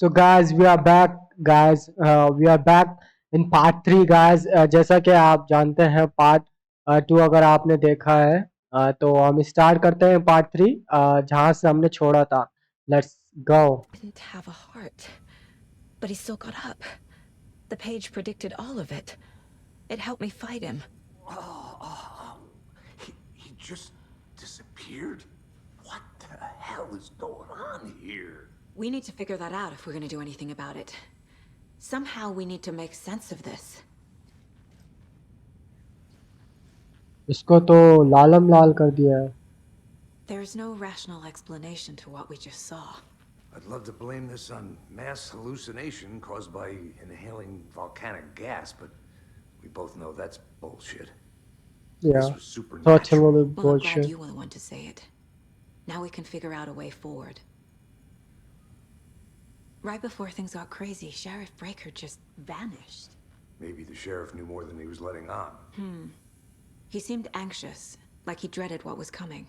So guys, we are back. Guys, we are back in part 3 guys. जैसा कि आप जानते हैं पार्ट 2 अगर आपने देखा है तो हम स्टार्ट करते हैं पार्ट 3 जहाँ से हमने छोड़ा था. Let's go. Didn't have a heart, but he still got up. The page predicted all of it. It helped me fight him. He just disappeared? What the hell is going on here? We need to figure that out if we're going to do anything about it. Somehow we need to make sense of this. इसको तो लालम लाल कर दिया है. There's no rational explanation to what we just saw. I'd love to blame this on mass hallucination caused by inhaling volcanic gas, but we both know that's bullshit. Yeah. This was supernatural. Totally Well, I'm bullshit. glad you were the one to say it. Now we can figure out a way forward. Right before things got crazy, Sheriff Breaker just vanished. Maybe the sheriff knew more than he was letting on. He seemed anxious, like he dreaded what was coming.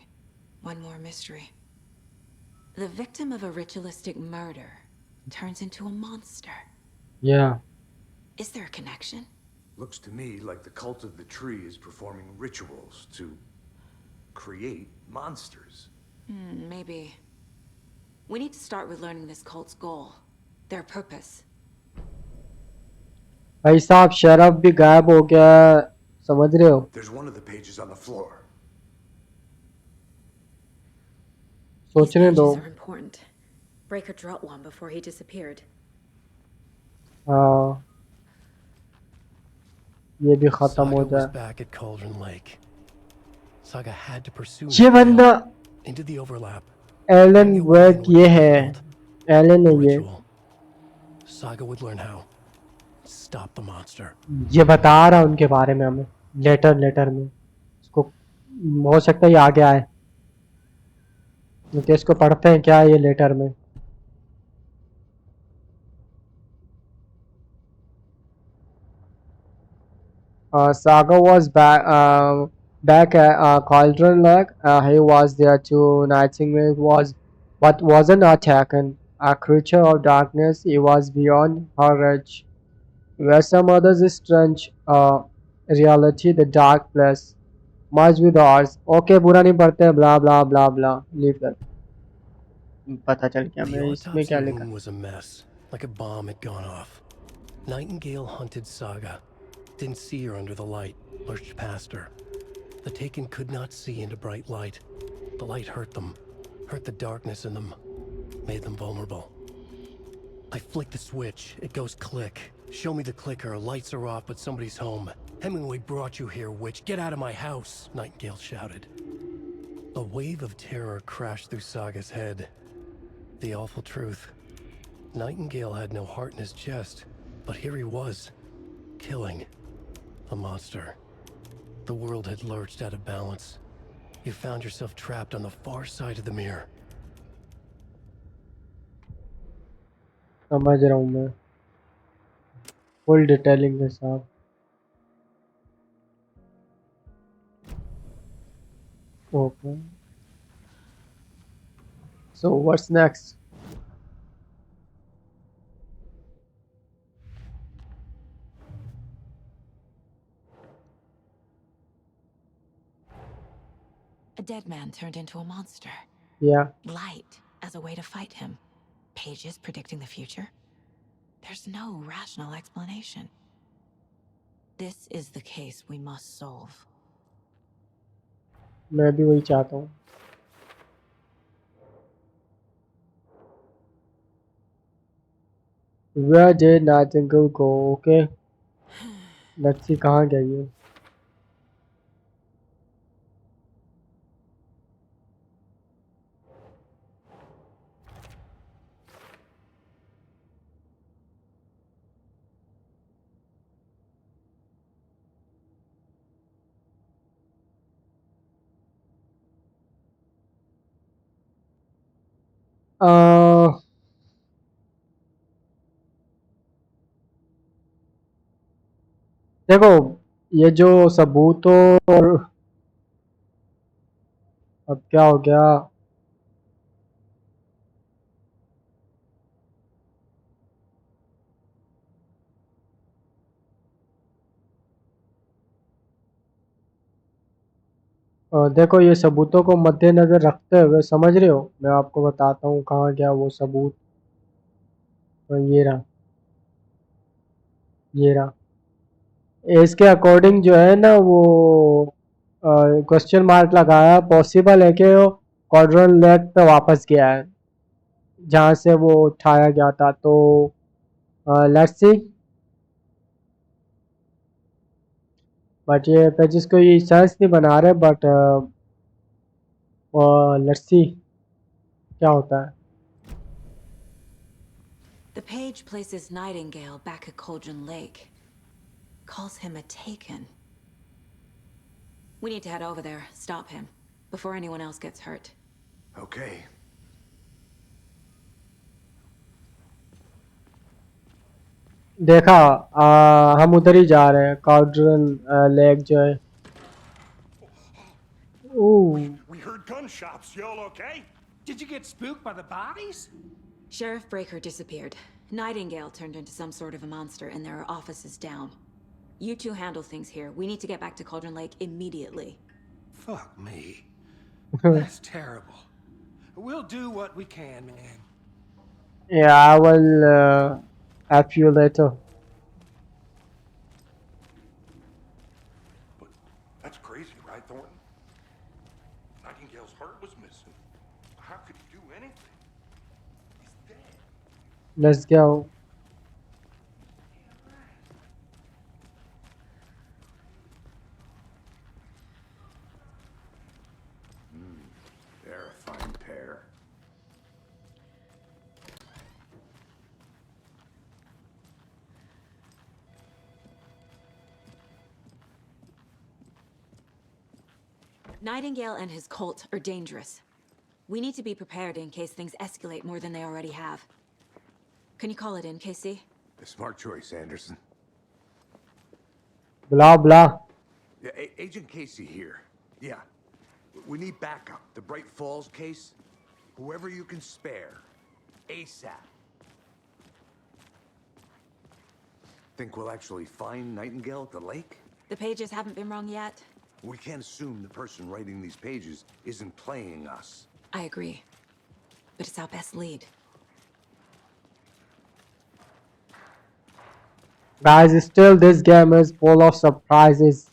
One more mystery. The victim of a ritualistic murder turns into a monster. Yeah. Is there a connection? Looks to me like the cult of the tree is performing rituals to create monsters. Maybe. We need to start with learning this cult's goal. Their purpose. भाई साहब शराब भी गायब हो गया. समझ रहे हो? There's one of the pages on the floor. These सोचने दो. pages are important. Breaker dropped one before he disappeared. हाँ. ये भी खत्म हो Saga was जाए. back at Cauldron Lake. Saga had to pursue ये बंदा into the overlap. Allen work ये है. एलन है ये. Ritual. Saga would learn how. Stop the monster. ये बता रहा उनके बारे में हमें लेटर में. इसको हो सकता है ये आगे आए. तो इसको पढ़ते हैं क्या ये लेटर में. Saga was back at Cauldron Lake. He was there 2 nights ago. It was what wasn't attacking a creature of darkness. He was beyond her reach. Where some others strange reality, the dark place, merged with ours. Okay, बुरा नहीं पढ़ते हैं. Blah blah blah blah. Leave that. पता चल गया The मैं इसमें autopsy क्या लिखा. room was a mess, like a bomb had gone off. Nightingale hunted Saga. Didn't see her under the light, lurched past her. The Taken could not see into bright light. The light hurt them, hurt the darkness in them, made them vulnerable. I flick the switch, it goes click. Show me the clicker, lights are off, but somebody's home. Hemingway brought you here, witch. Get out of my house, Nightingale shouted. A wave of terror crashed through Saga's head. The awful truth. Nightingale had no heart in his chest, but here he was, killing a monster. The world had lurched out of balance. You found yourself trapped on the far side of the mirror. समझ रहा हूँ मैं. Full detailing के साथ. Okay. So what's next? A dead man turned into a monster. Yeah. Light as a way to fight him. Pages predicting the future. There's no rational explanation. This is the case we must solve. मैं भी वही चाहता हूँ. Where did Nightingale go? Okay. Let's see कहाँ गई है. देखो ये जो सबूतों और अब क्या हो गया. देखो ये सबूतों को मद्देनजर रखते हुए समझ रहे हो, मैं आपको बताता हूँ कहाँ गया वो सबूत। ये रहा, ये रहा। इसके अकॉर्डिंग जो है ना वो क्वेश्चन मार्क लगाया, पॉसिबल है कि वो क्वाड्रन लेग पे वापस गया है जहाँ से वो उठाया गया था। तो लेट्स सी, बट ये पेजेस को ये सेंस नहीं बना रहे, बट लेट्स सी क्या होता है। The page places Nightingale back at Cauldron Lake. Calls him a taken. We need to head over there, stop him, before anyone else gets hurt. Okay. देखा, हम उधर ही जा रहे हैं, काउड्रन लेक जो है। ओह, We heard gunshots. Y'all okay? Did you get spooked by the bodies? Sheriff Breaker disappeared. Nightingale turned into some sort of a monster, and there are offices down. You two handle things here. We need to get back to Cauldron Lake immediately. Fuck me. That's terrible. We'll do what we can, man. yeah, I will F you later. But that's crazy, right, Thornton? Nightingale's heart was missing. How could he do anything? He's dead. Let's go. They're a fine pair. Nightingale and his cult are dangerous. We need to be prepared in case things escalate more than they already have. Can you call it in, KC? A smart choice, Anderson. Blah blah. Yeah, Agent Casey here. Yeah. We need backup. The Bright Falls case. Whoever you can spare. ASAP. Think we'll actually find Nightingale at the lake? The pages haven't been wrong yet. We can't assume the person writing these pages isn't playing us. I agree. But it's our best lead. Guys, still this game is full of surprises.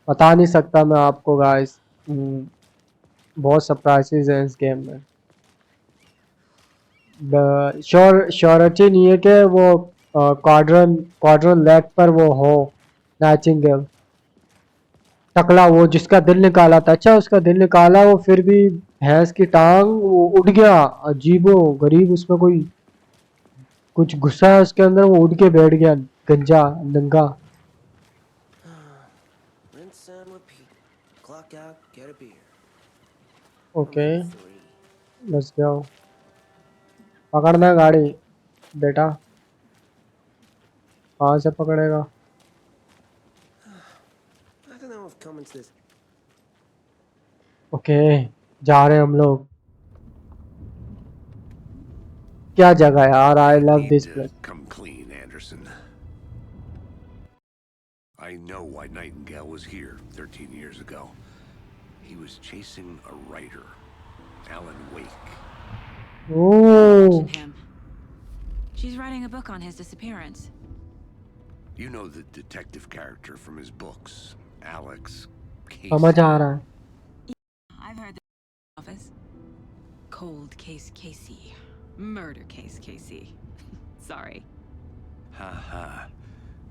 बता नहीं सकता मैं आपको guys. बहुत surprises हैं इस game में. Surety नहीं है कि वो क्वाड्रन लेग पर वो हो नाइटिंगेल। टकला वो जिसका दिल निकाला था, अच्छा उसका दिल निकाला, वो फिर भी भैंस की टांग वो उड़ गया, अजीबो गरीब, उसमें कोई कुछ गुस्सा है उसके अंदर, वो उड़ के बैठ गया गंजा नंगा। Rinse and repeat. Clock out, get a beer. Okay let's go. पकड़ना गाड़ी बेटा, कहाँ से पकड़ेगा? I don't know if Cummins this. Okay जा रहे हैं हम लोग। क्या जगह है यार, I love Need this to place. come clean, Anderson. I know why Nightingale was here 13 years ago. He was chasing a writer, Alan Wake. Oh Mention him. She's writing a book on his disappearance. You know the detective character from his books, Alex Casey. समझ आ रहा है। I've heard the office. Cold case Casey. Murder case Casey. Sorry. Ha ha.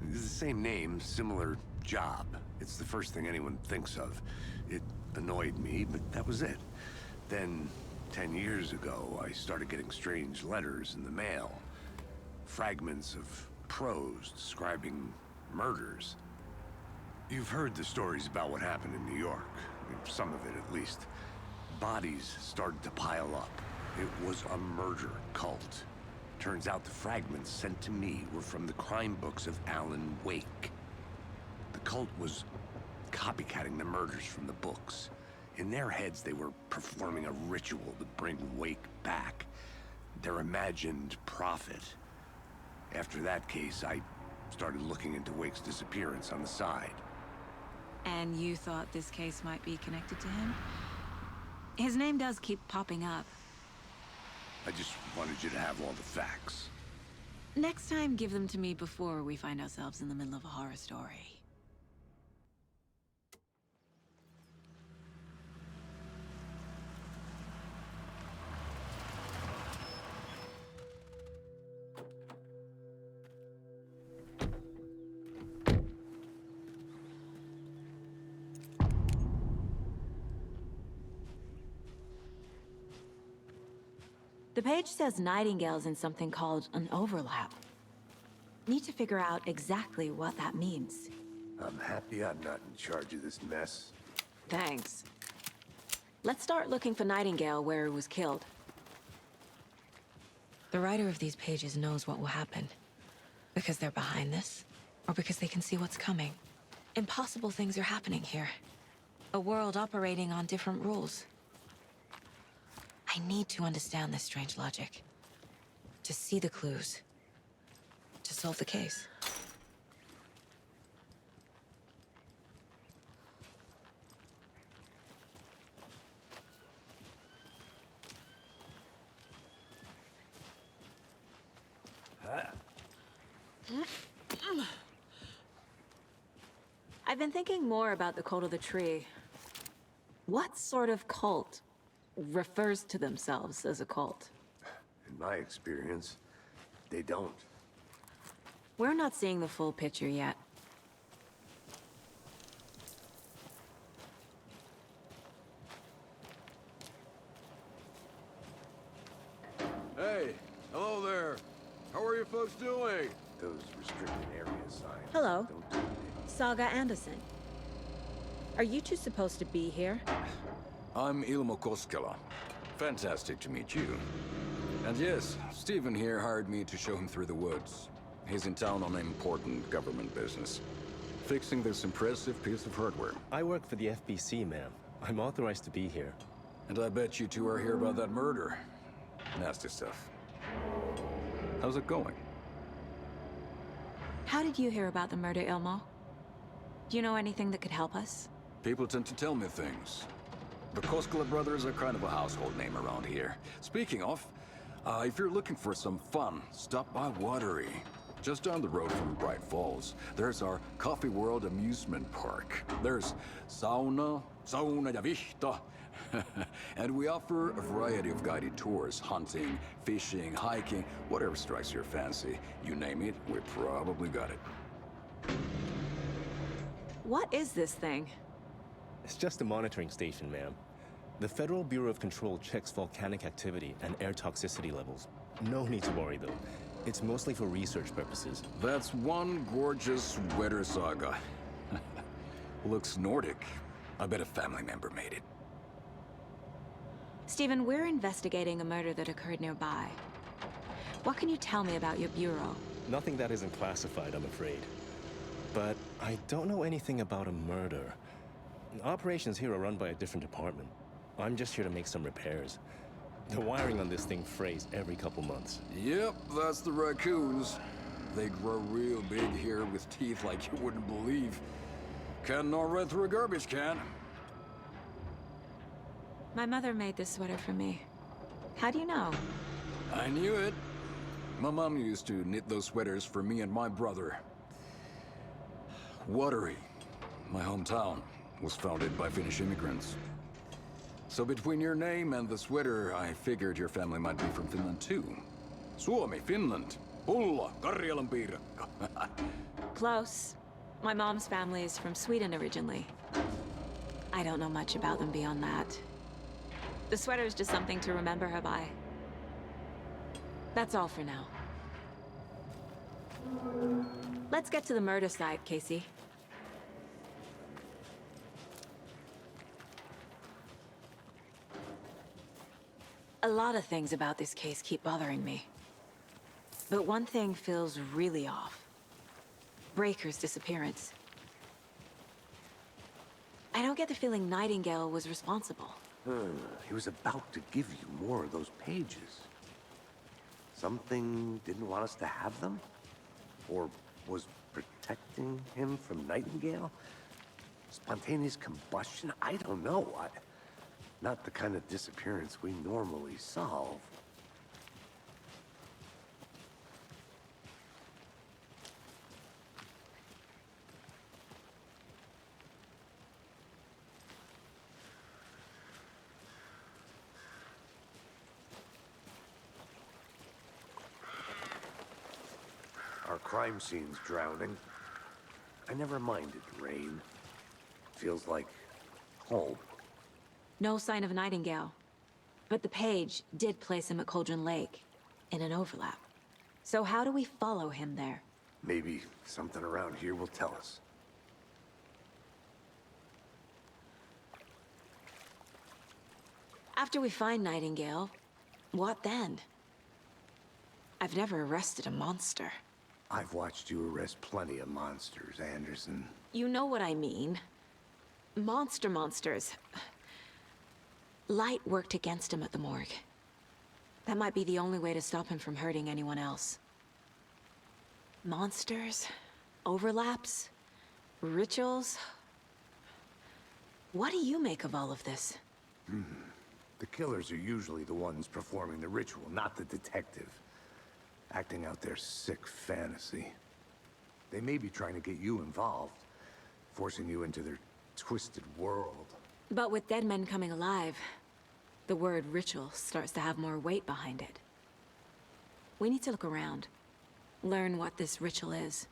It's the same name, similar job. It's the first thing anyone thinks of. It annoyed me, but that was it. Then, 10 years ago, I started getting strange letters in the mail. Fragments of prose describing murders. You've heard the stories about what happened in New York. Some of it, at least. Bodies started to pile up. It was a murder cult. Turns out the fragments sent to me were from the crime books of Alan Wake. The cult was copycatting the murders from the books. In their heads, they were performing a ritual to bring Wake back. Their imagined prophet. After that case, I started looking into Wake's disappearance on the side. And you thought this case might be connected to him? His name does keep popping up. I just wanted you to have all the facts. Next time, give them to me before we find ourselves in the middle of a horror story. The page says Nightingale's in something called an overlap. Need to figure out exactly what that means. I'm happy I'm not in charge of this mess. Thanks. Let's start looking for Nightingale where he was killed. The writer of these pages knows what will happen. Because they're behind this, or because they can see what's coming. Impossible things are happening here. A world operating on different rules. I need to understand this strange logic. To see the clues. To solve the case. I've been thinking more about the cult of the tree. What sort of cult refers to themselves as a cult? In my experience, they don't. We're not seeing the full picture yet. Hey, hello there. How are you folks doing? Those restricted area signs. Hello. Don't do anything. Saga Anderson. Are you two supposed to be here? I'm Ilmo Koskela. Fantastic to meet you. And yes, Stephen here hired me to show him through the woods. He's in town on important government business. Fixing this impressive piece of hardware. I work for the FBC, ma'am. I'm authorized to be here. And I bet you two are here about that murder. Nasty stuff. How's it going? How did you hear about the murder, Ilmo? Do you know anything that could help us? People tend to tell me things. The Koskela brothers are kind of a household name around here. Speaking of, if you're looking for some fun, stop by Watery. Just down the road from Bright Falls, there's our Coffee World amusement park. There's sauna ja vihta. And we offer a variety of guided tours, hunting, fishing, hiking, whatever strikes your fancy. You name it, we probably got it. What is this thing? It's just a monitoring station, ma'am. The Federal Bureau of Control checks volcanic activity and air toxicity levels. No need to worry, though. It's mostly for research purposes. That's one gorgeous sweater, Saga. Looks Nordic. I bet a family member made it. Stephen, we're investigating a murder that occurred nearby. What can you tell me about your bureau? Nothing that isn't classified, I'm afraid. But I don't know anything about a murder. Operations here are run by a different department. I'm just here to make some repairs. The wiring on this thing frays every couple months. Yep, that's the raccoons. They grow real big here with teeth like you wouldn't believe. Can't gnaw right through a garbage can. My mother made this sweater for me. How do you know? I knew it. My mom used to knit those sweaters for me and my brother. Watery, my hometown, was founded by Finnish immigrants. So between your name and the sweater, I figured your family might be from Finland too. Suomi, Finland. Pulla, Karjalan piirakka. Close. My mom's family is from Sweden originally. I don't know much about them beyond that. The sweater is just something to remember her by. That's all for now. Let's get to the murder site, Casey. A lot of things about this case keep bothering me. But one thing feels really off. Breaker's disappearance. I don't get the feeling Nightingale was responsible. He was about to give you more of those pages. Something didn't want us to have them? Or was protecting him from Nightingale? Spontaneous combustion? I don't know. Not the kind of disappearance we normally solve. Our crime scene's drowning. I never minded rain. Feels like home. No sign of Nightingale. But the page did place him at Cauldron Lake, in an overlap. So how do we follow him there? Maybe something around here will tell us. After we find Nightingale, what then? I've never arrested a monster. I've watched you arrest plenty of monsters, Anderson. You know what I mean. Monsters. Light worked against him at the morgue. That might be the only way to stop him from hurting anyone else. Monsters? Overlaps? Rituals? What do you make of all of this? The killers are usually the ones performing the ritual, not the detective. Acting out their sick fantasy. They may be trying to get you involved, forcing you into their twisted world. But with dead men coming alive, the word ritual starts to have more weight behind it. We need to look around, learn what this ritual is.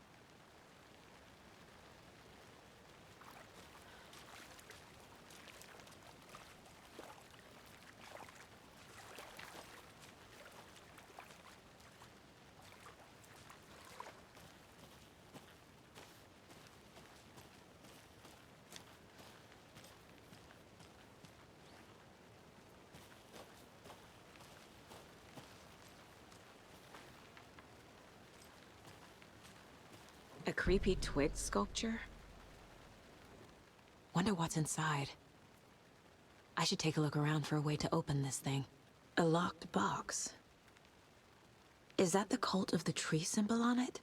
A creepy twig sculpture? Wonder what's inside. I should take a look around for a way to open this thing. A locked box. Is that the cult of the tree symbol on it?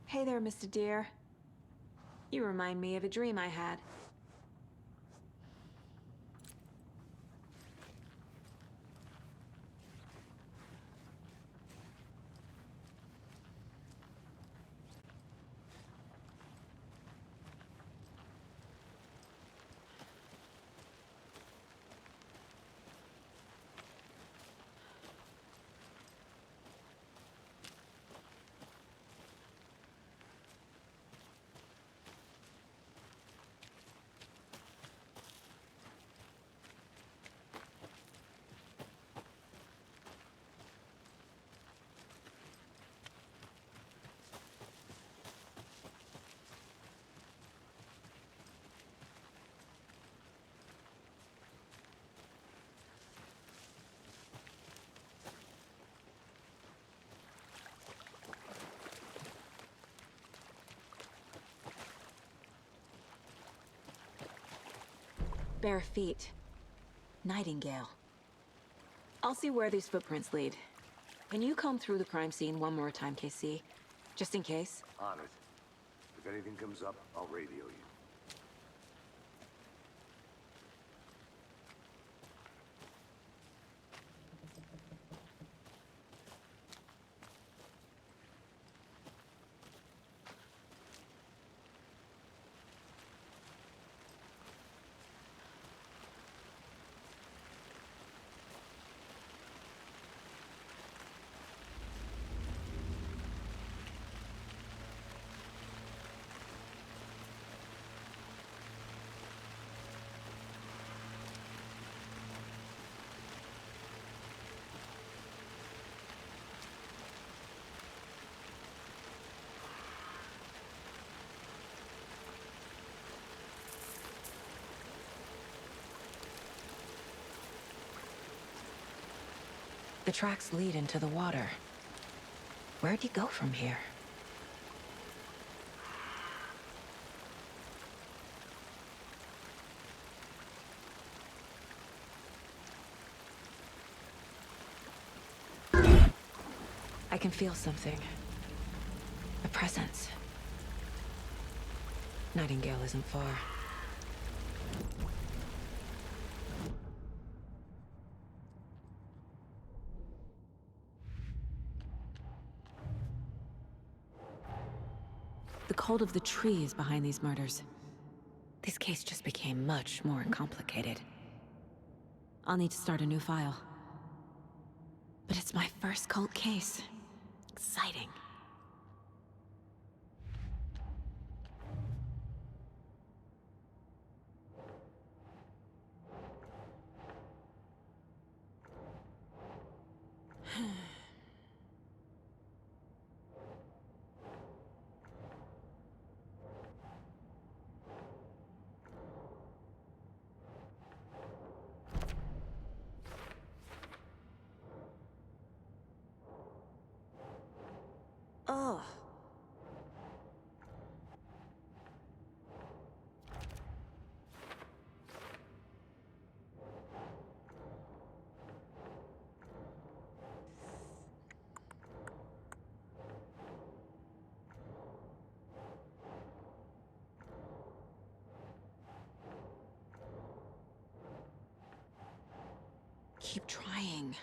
Hey there, Mr. Deer. You remind me of a dream I had. Bare feet. Nightingale. I'll see where these footprints lead. Can you comb through the crime scene one more time, KC? Just in case? On it. If anything comes up, I'll radio you. The tracks lead into the water. Where'd you go from here? I can feel something. A presence. Nightingale isn't far. The cult of the tree is behind these murders. This case just became much more complicated. I'll need to start a new file. But it's my first cult case. Exciting. Oh. Keep trying.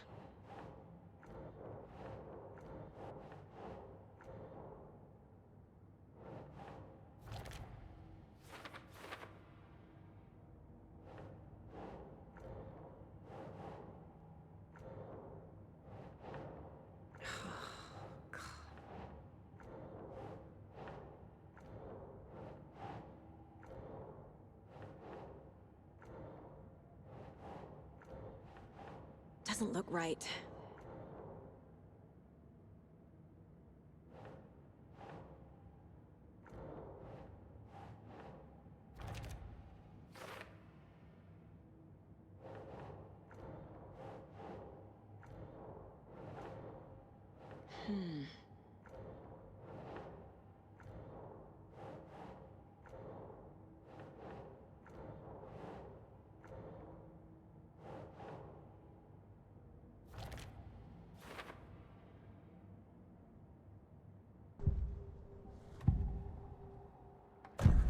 Doesn't look right.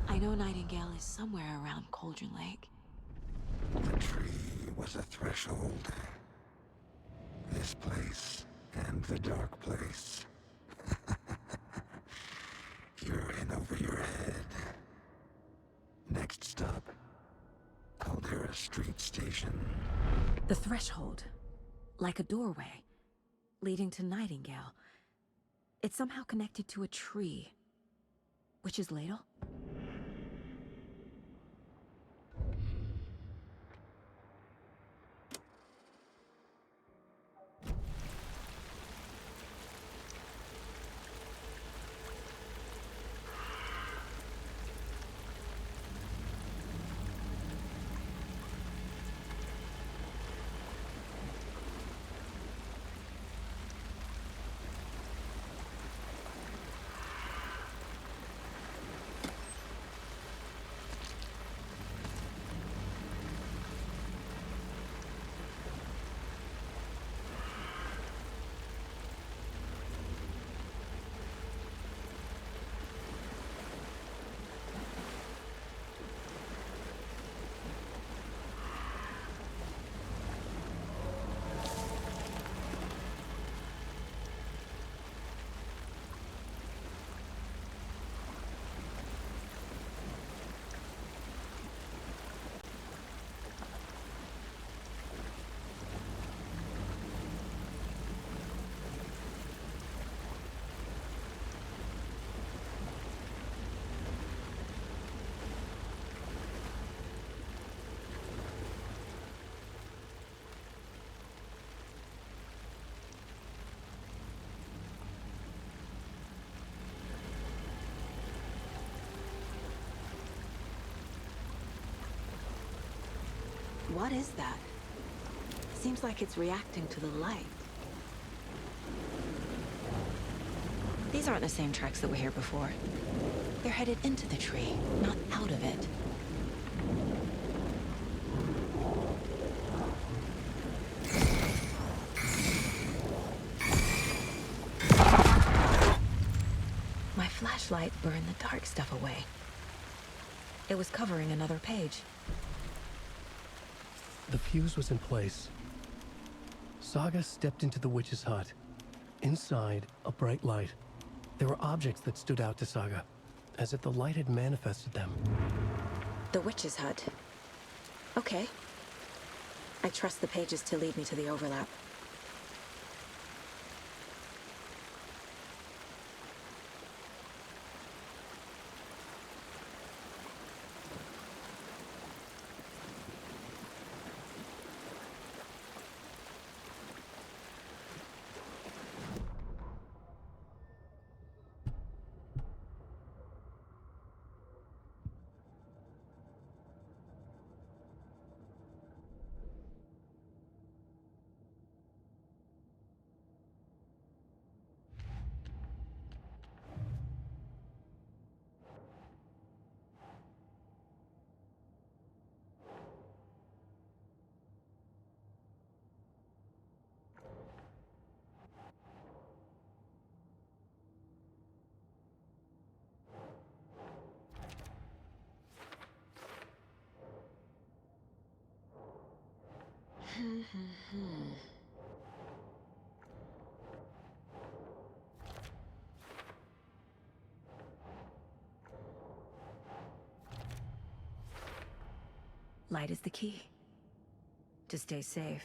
I know Nightingale is somewhere around Cauldron Lake. The tree was a threshold. This place and the dark place. You're in over your head. Next stop, Caldera Street Station. The threshold. Like a doorway. Leading to Nightingale. It's somehow connected to a tree. Witch's Ladle? What is that? Seems like it's reacting to the light. These aren't the same tracks that were here before. They're headed into the tree, not out of it. My flashlight burned the dark stuff away. It was covering another page. The fuse was in place. Saga stepped into the witch's hut. Inside, a bright light. There were objects that stood out to Saga, as if the light had manifested them. The witch's hut. Okay. I trust the pages to lead me to the overlap. Light is the key. To stay safe.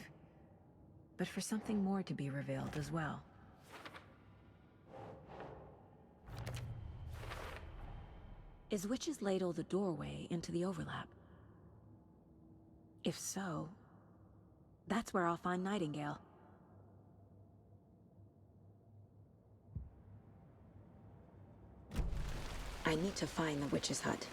But for something more to be revealed as well. Is Witch's Ladle the doorway into the overlap? If so, that's where I'll find Nightingale. I need to find the witch's hut.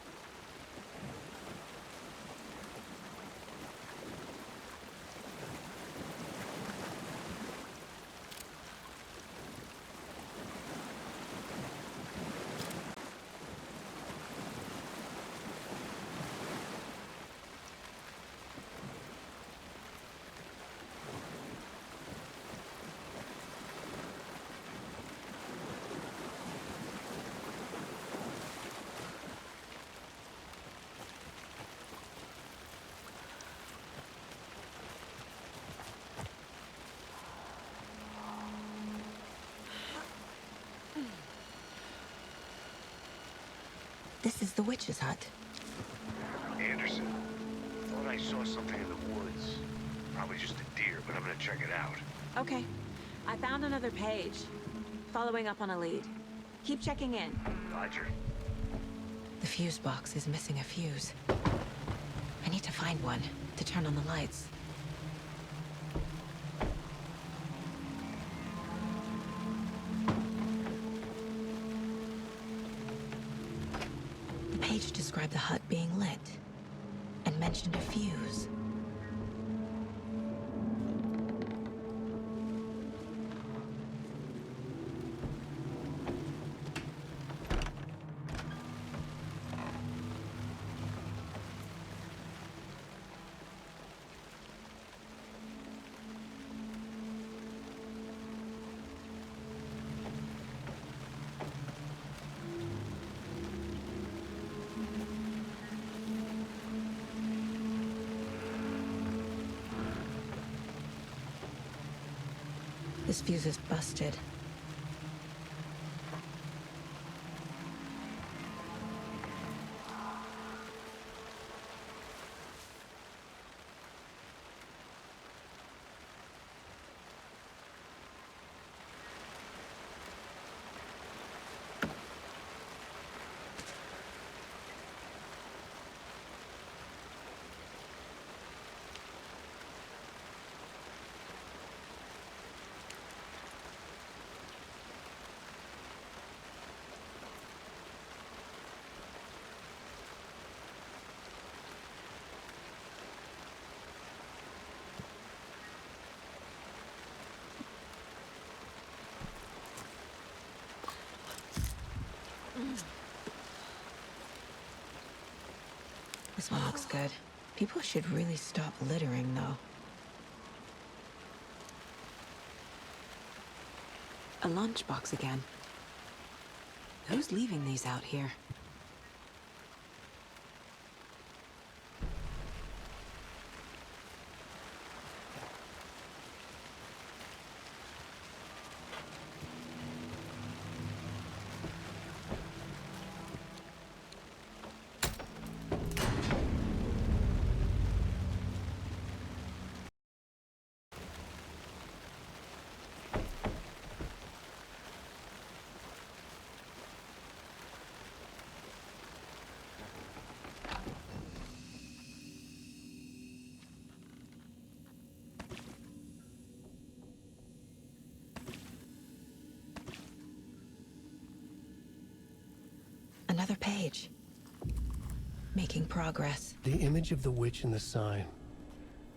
This is the witch's hut. Anderson, thought I saw something in the woods. Probably just a deer, but I'm gonna check it out. Okay. I found another page. Following up on a lead. Keep checking in. Roger. The fuse box is missing a fuse. I need to find one to turn on the lights. The page described the hut being lit and mentioned a fuse. This fuse is busted. This one looks good. People should really stop littering, though. A lunchbox again. Who's leaving these out here? Another page. Making progress. The image of the witch in the sign.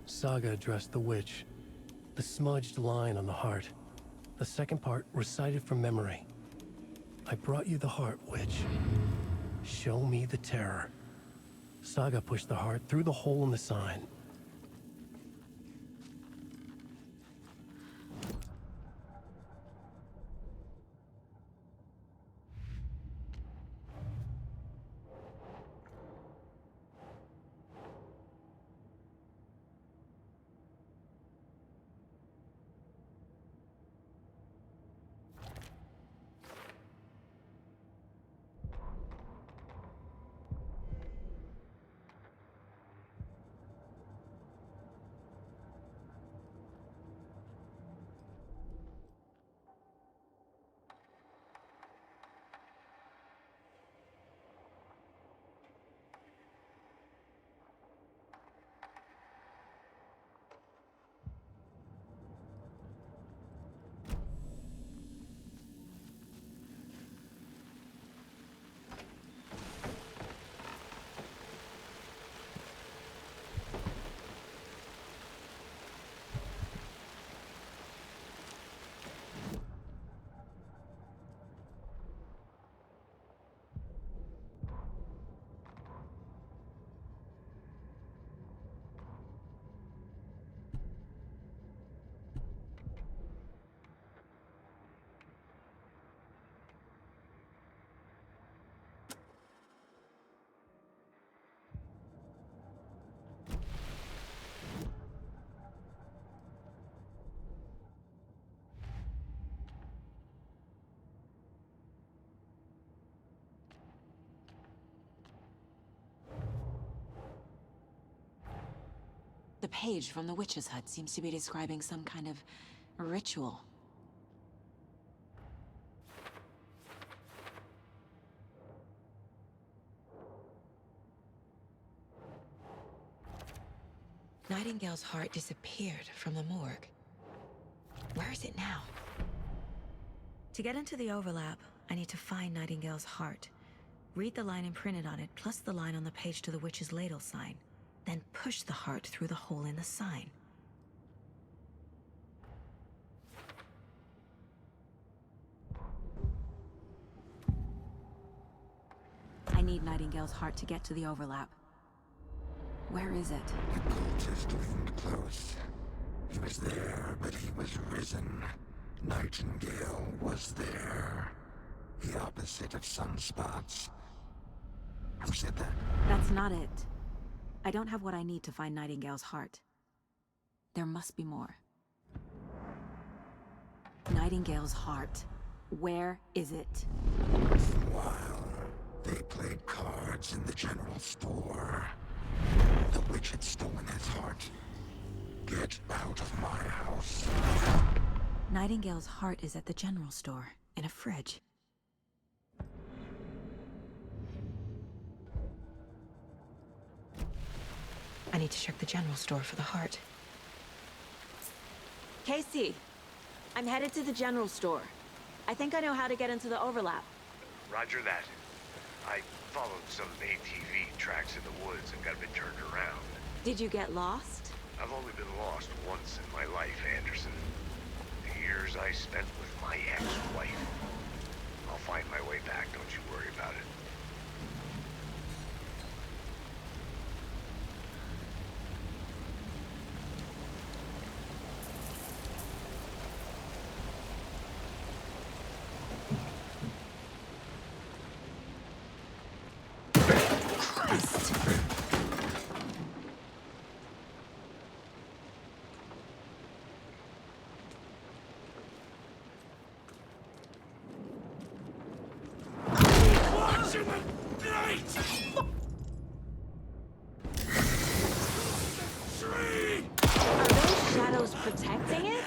Saga addressed the witch. The smudged line on the heart. The second part recited from memory. I brought you the heart, witch. Show me the terror. Saga pushed the heart through the hole in the sign. The page from the witch's hut seems to be describing some kind of ritual. Nightingale's heart disappeared from the morgue. Where is it now? To get into the overlap, I need to find Nightingale's heart. Read the line imprinted on it, plus the line on the page to the witch's ladle sign. Then push the heart through the hole in the sign. I need Nightingale's heart to get to the overlap. Where is it? The cultist loomed close. He was there, but he was risen. Nightingale was there. The opposite of sunspots. Who said that? That's not it. I don't have what I need to find Nightingale's heart. There must be more. Nightingale's heart. Where is it? While they played cards in the general store, the witch had stolen his heart. Get out of my house. Nightingale's heart is at the general store, in a fridge. I need to check the general store for the heart. Casey, I'm headed to the general store. I think I know how to get into the overlap. Roger that. I followed some ATV tracks in the woods and got a bit turned around. Did you get lost? I've only been lost once in my life, Anderson. The years I spent with my ex-wife. I'll find my way back, don't you worry about it. shadows protecting it?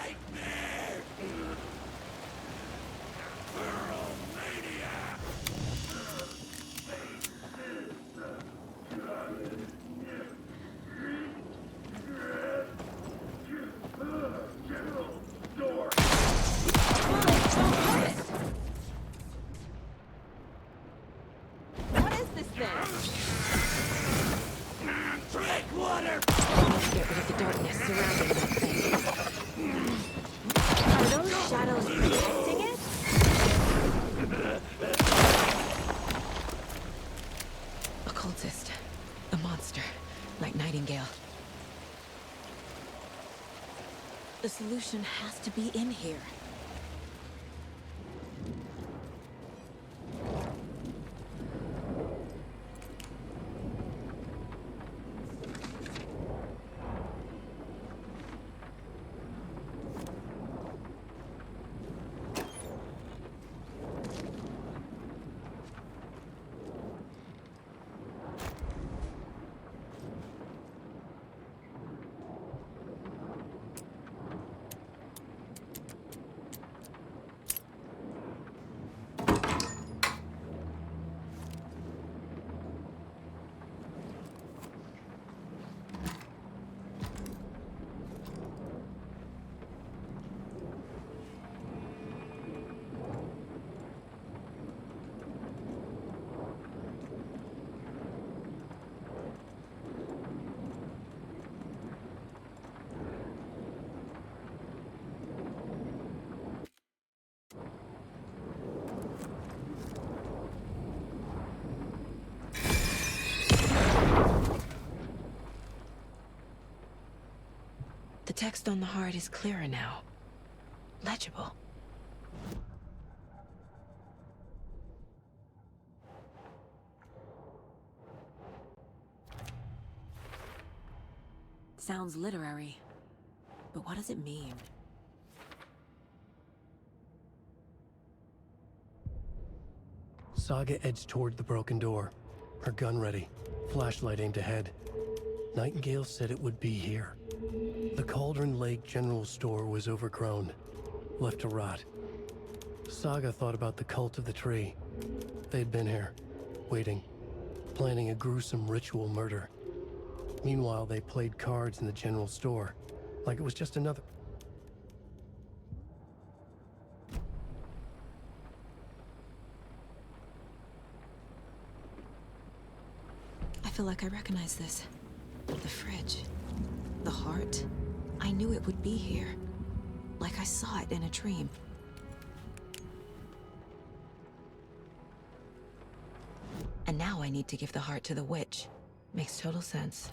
What is this thing? Get rid of the darkness surrounding that thing. Are those shadows protecting it? A cultist. A monster. Like Nightingale. The solution has to be in here. The text on the heart is clearer now. Legible. Sounds literary, but what does it mean? Saga edged toward the broken door, her gun ready, flashlight aimed ahead. Nightingale said it would be here. The Cauldron Lake General Store was overgrown, left to rot. Saga thought about the cult of the tree. They'd been here, waiting, planning a gruesome ritual murder. Meanwhile, they played cards in the general store, like it was just another... I feel like I recognize this. The fridge. The heart. I knew it would be here. Like I saw it in a dream. And now I need to give the heart to the witch. Makes total sense.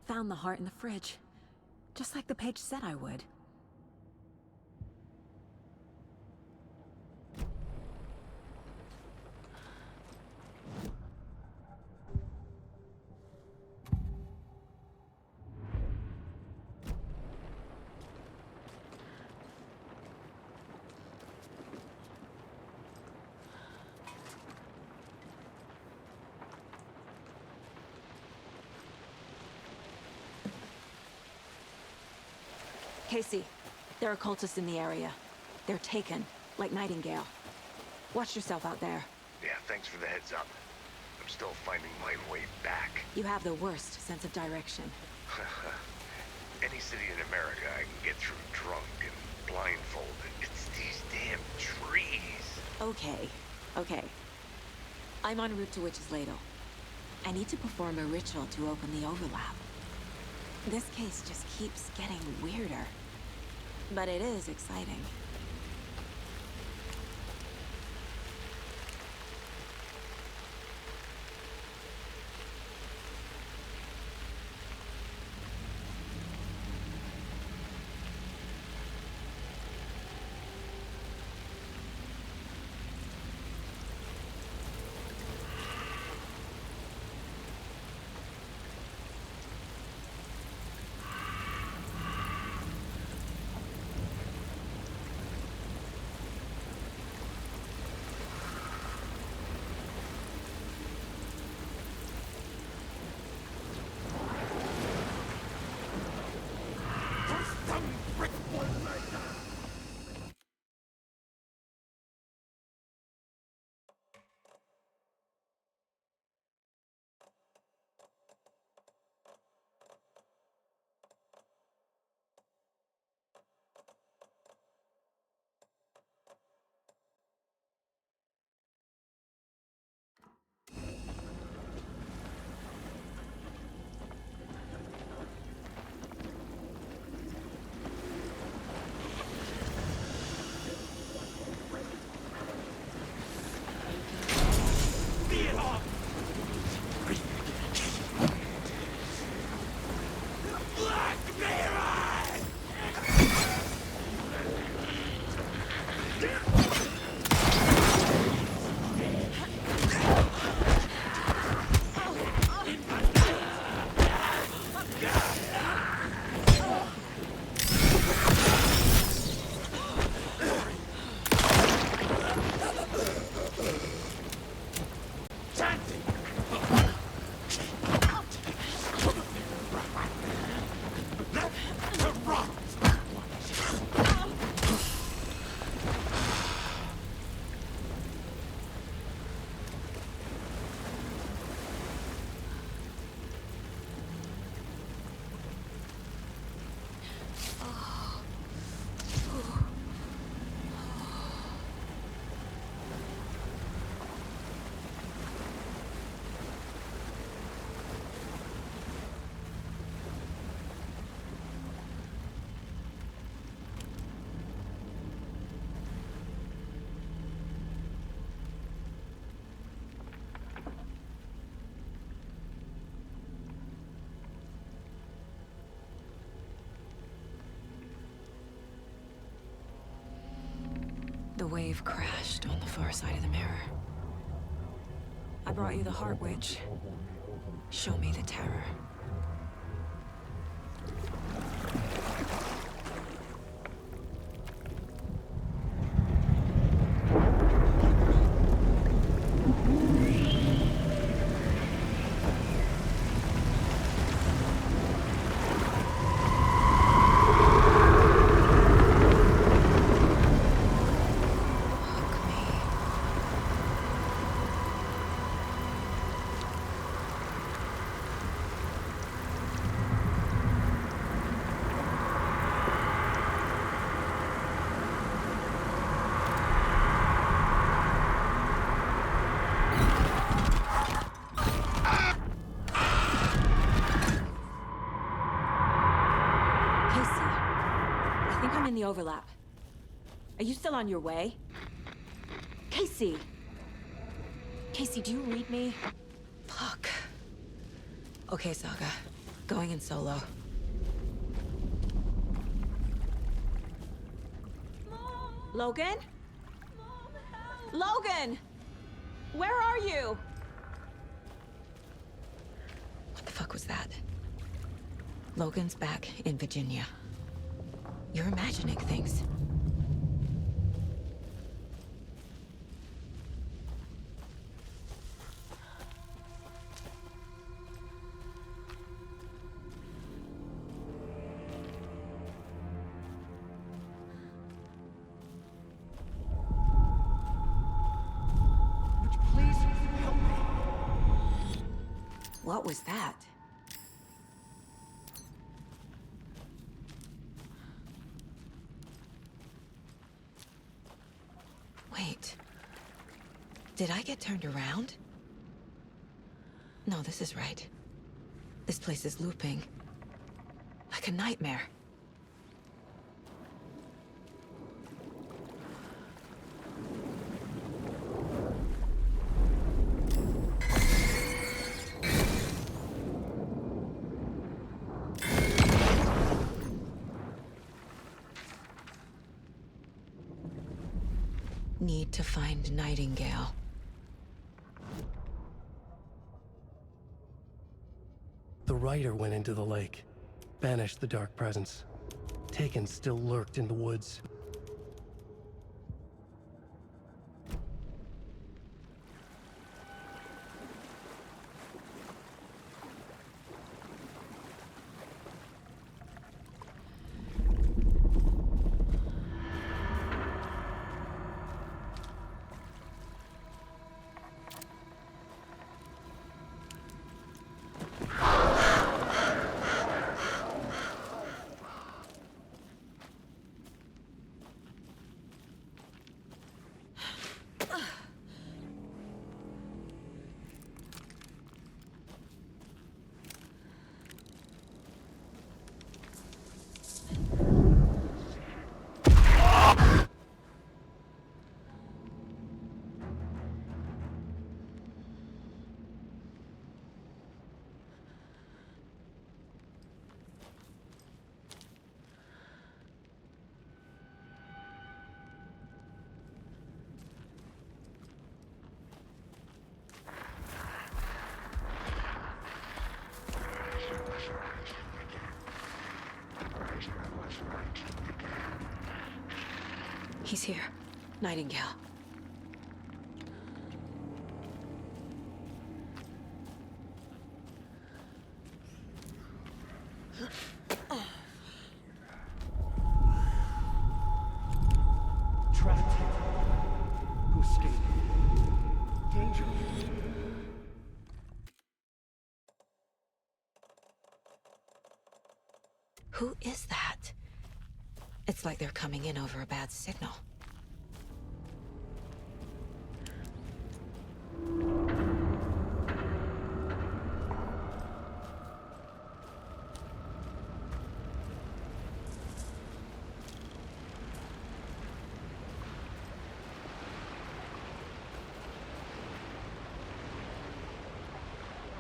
Found the heart in the fridge. Just like the page said I would. Casey, there are cultists in the area. They're taken, like Nightingale. Watch yourself out there. Yeah, thanks for the heads up. I'm still finding my way back. You have the worst sense of direction. Any city in America I can get through drunk and blindfolded. It's these damn trees. Okay. I'm en route to Witch's Ladle. I need to perform a ritual to open the overlap. This case just keeps getting weirder. But it is exciting. The wave crashed on the far side of the mirror. I brought you the Heart Witch. Show me the terror. The overlap. Are you still on your way? Casey! Casey, do you read me? Fuck. Okay, Saga. Going in solo. Logan? Logan! Where are you? What the fuck was that? Logan's back in Virginia. You're imagining things. Would you please help me? What was that? Wait. Did I get turned around? No, this is right. This place is looping. Like a nightmare. Need to find Nightingale. The rider went into the lake, banished the dark presence. Taken still lurked in the woods. He's here. Nightingale. Trapped. Who escaped? Danger. Who is that? It's like they're coming in over a bad signal.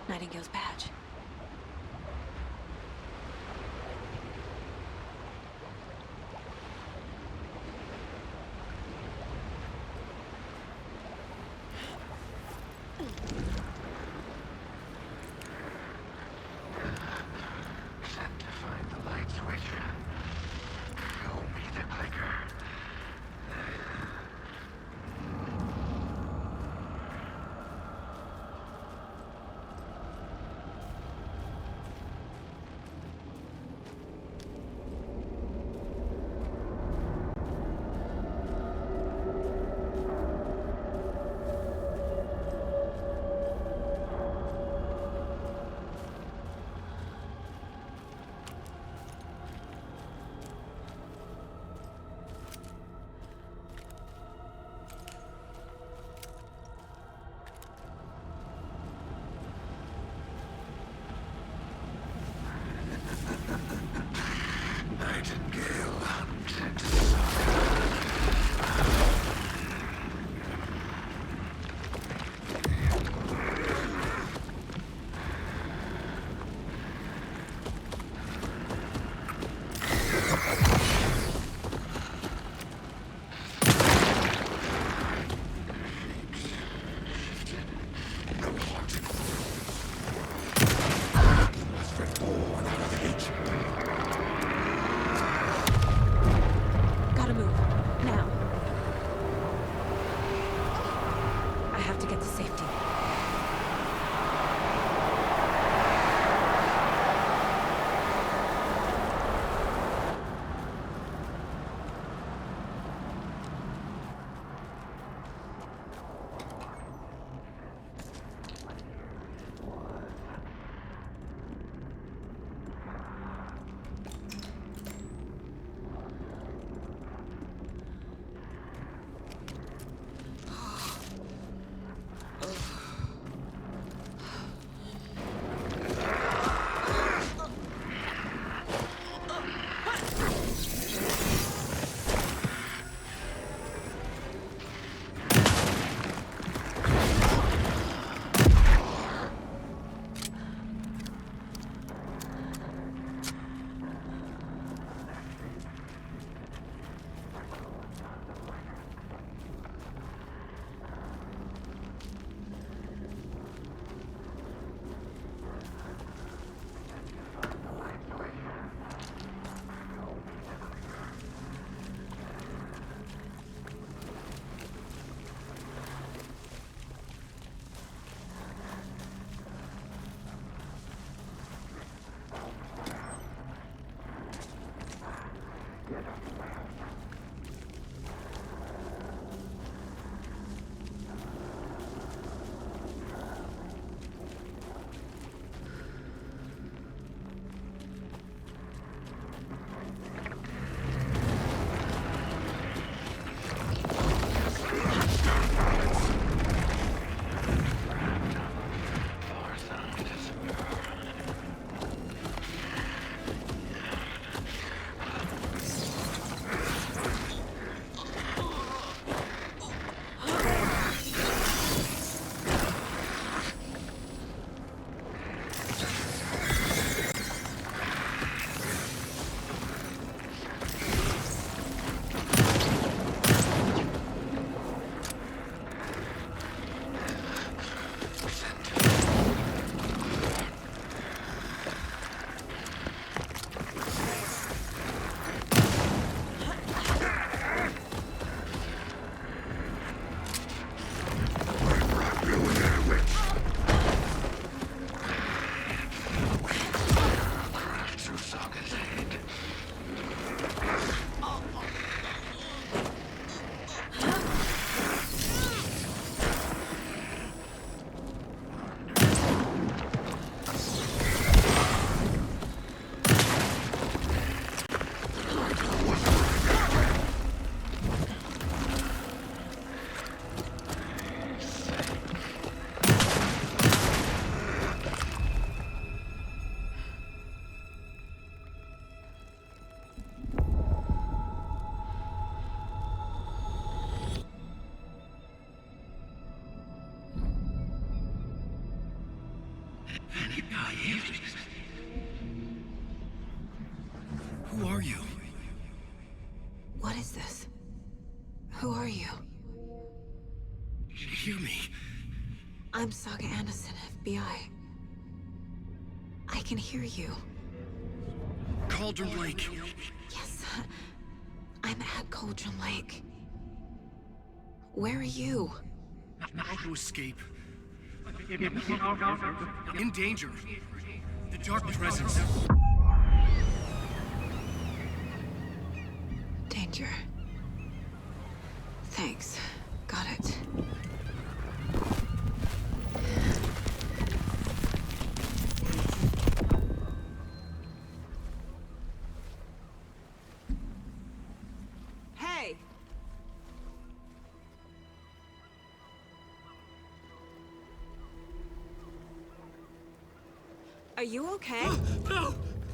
Nightingale's badge. Sent to find the light switch. Show me the clicker. Who are you? What is this? Who are you? Hear me. I'm Saga Anderson, FBI. I can hear you. Cauldron Lake. Yes, I'm at Cauldron Lake. Where are you? How to escape. In danger. The dark presence. Danger. Thanks. Got it. Hey! Are you okay? No!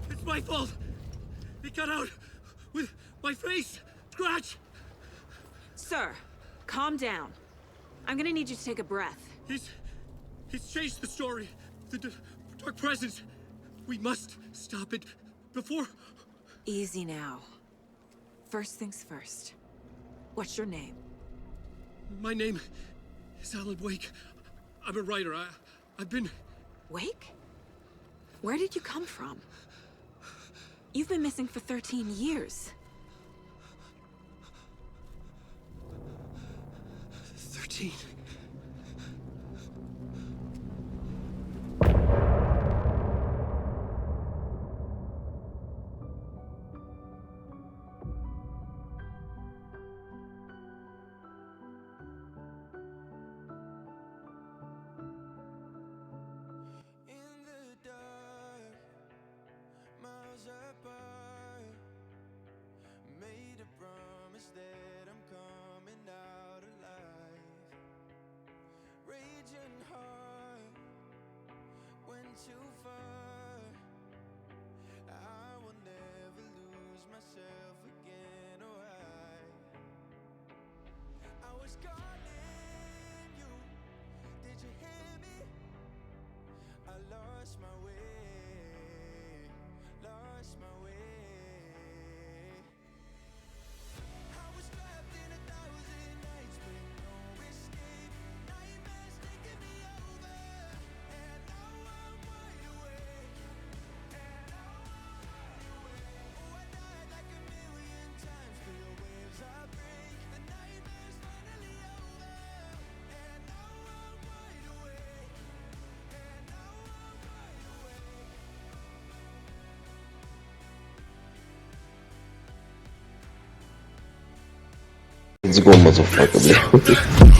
It's my fault! It got out with my face! Scratch! Sir, calm down. I'm gonna need you to take a breath. He's changed the story. The dark presence. We must stop it before... Easy now. First things first. What's your name? My name is Alan Wake. I'm a writer. I've been... Wake? Where did you come from? You've been missing for 13 years. 13. Let's go, motherfucker, блядь.